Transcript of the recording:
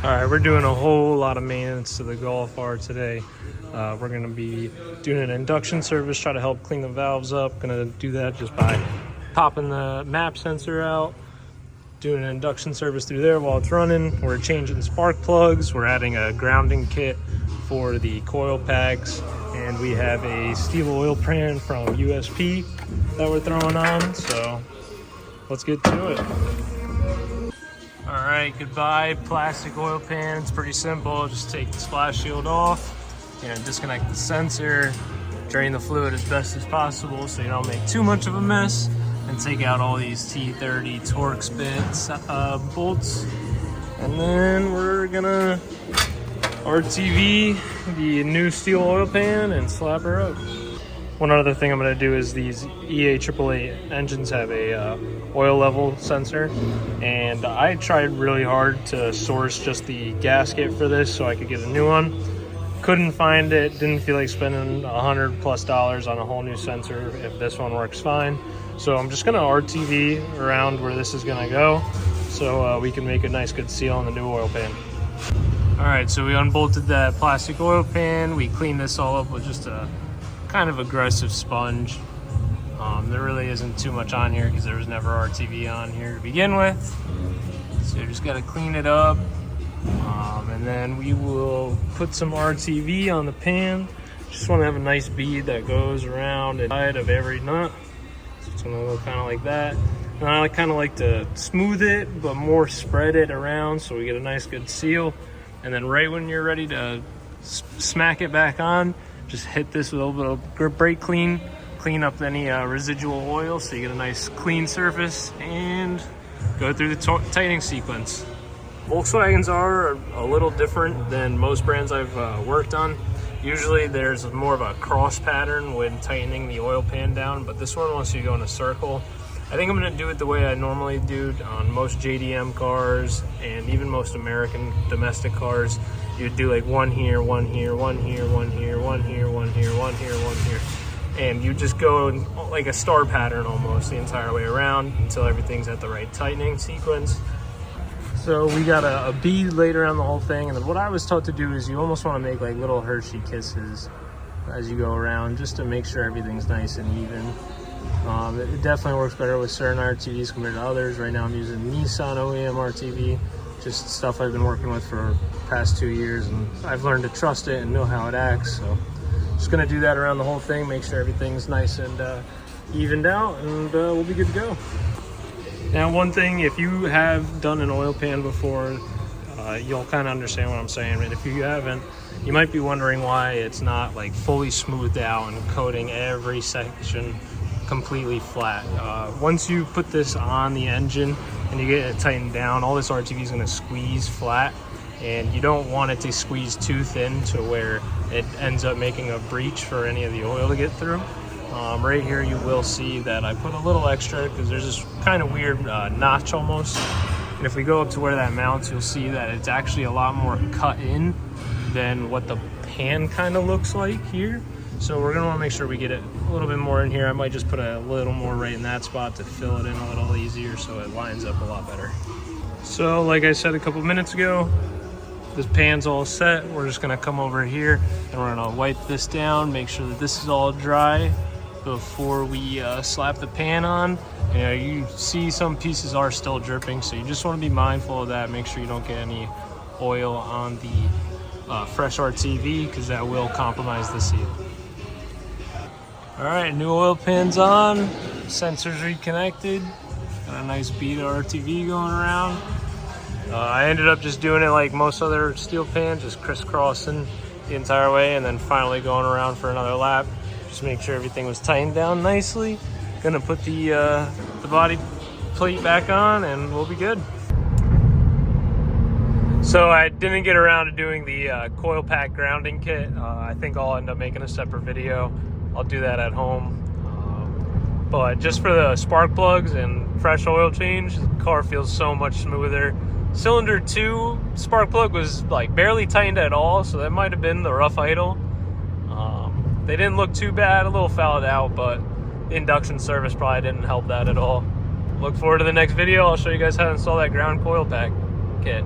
All right, we're doing a whole lot of maintenance to the Golf R today. We're going to be doing an induction service, try to help clean the valves up. Going to do that just by popping the map sensor out, doing an induction service through there while it's running. We're changing spark plugs. We're adding a grounding kit for the coil packs, and we have a steel oil pan from USP that we're throwing on. So let's get to it. All right, goodbye plastic oil pan. It's pretty simple. Just take the splash shield off and disconnect the sensor, drain the fluid as best as possible so you don't make too much of a mess, and take out all these T30 Torx bit bolts. And then we're gonna RTV the new steel oil pan and slap her up. One other thing I'm going to do is these EA888 engines have a oil level sensor, and I tried really hard to source just the gasket for this so I could get a new one. Couldn't find it, didn't feel like spending $100+ on a whole new sensor if this one works fine. So I'm just going to RTV around where this is going to go so we can make a nice good seal on the new oil pan. All right, so we unbolted that plastic oil pan. We cleaned this all up with just a kind of aggressive sponge. There really isn't too much on here because there was never RTV on here to begin with. So you just got to clean it up. And then we will put some RTV on the pan. Just want to have a nice bead that goes around the side of every nut. So it's going to look kind of like that. And I kind of like to smooth it, but more spread it around so we get a nice good seal. And then right when you're ready to smack it back on, just hit this with a little bit of brake clean up any residual oil so you get a nice clean surface, and go through the tightening sequence. Volkswagens are a little different than most brands I've worked on. Usually there's more of a cross pattern when tightening the oil pan down, but this one wants you to go in a circle. I think I'm going to do it the way I normally do on most JDM cars and even most American domestic cars. You'd do like one here, one here, one here, one here, one here, one here, one here, one here. And you just go like a star pattern almost the entire way around until everything's at the right tightening sequence. So we got a bead laid around the whole thing. And then what I was taught to do is you almost want to make like little Hershey kisses as you go around, just to make sure everything's nice and even. It definitely works better with certain RTVs compared to others. Right now I'm using Nissan OEM RTV, just stuff I've been working with for the past 2 years, and I've learned to trust it and know how it acts. So just gonna do that around the whole thing, make sure everything's nice and evened out, and we'll be good to go. Now, one thing, if you have done an oil pan before, you'll kind of understand what I'm saying. And if you haven't, you might be wondering why it's not like fully smoothed out and coating every section completely flat. Once you put this on the engine and you get it tightened down, all this RTV is going to squeeze flat, and you don't want it to squeeze too thin to where it ends up making a breach for any of the oil to get through. Right here you will see that I put a little extra because there's this kind of weird notch almost, and if we go up to where that mounts, you'll see that it's actually a lot more cut in than what the pan kind of looks like here. So we're gonna wanna make sure we get it a little bit more in here. I might just put a little more right in that spot to fill it in a little easier so it lines up a lot better. So like I said a couple minutes ago, this pan's all set. We're just gonna come over here and we're gonna wipe this down, make sure that this is all dry before we slap the pan on. You know, you see some pieces are still dripping, so you just wanna be mindful of that. Make sure you don't get any oil on the fresh RTV, because that will compromise the seal. All right, new oil pan's on, sensors reconnected, got a nice bead of RTV going around. I ended up just doing it like most other steel pans, just crisscrossing the entire way and then finally going around for another lap. Just make sure everything was tightened down nicely. Gonna put the body plate back on and we'll be good. So I didn't get around to doing the coil pack grounding kit. I think I'll end up making a separate video. I'll do that at home. But just for the spark plugs and fresh oil change, the car feels so much smoother. Cylinder 2 spark plug was like barely tightened at all, so that might have been the rough idle. They didn't look too bad, a little fouled out, but the induction service probably didn't help that at all. Look forward to the next video. I'll show you guys how to install that ground coil pack kit.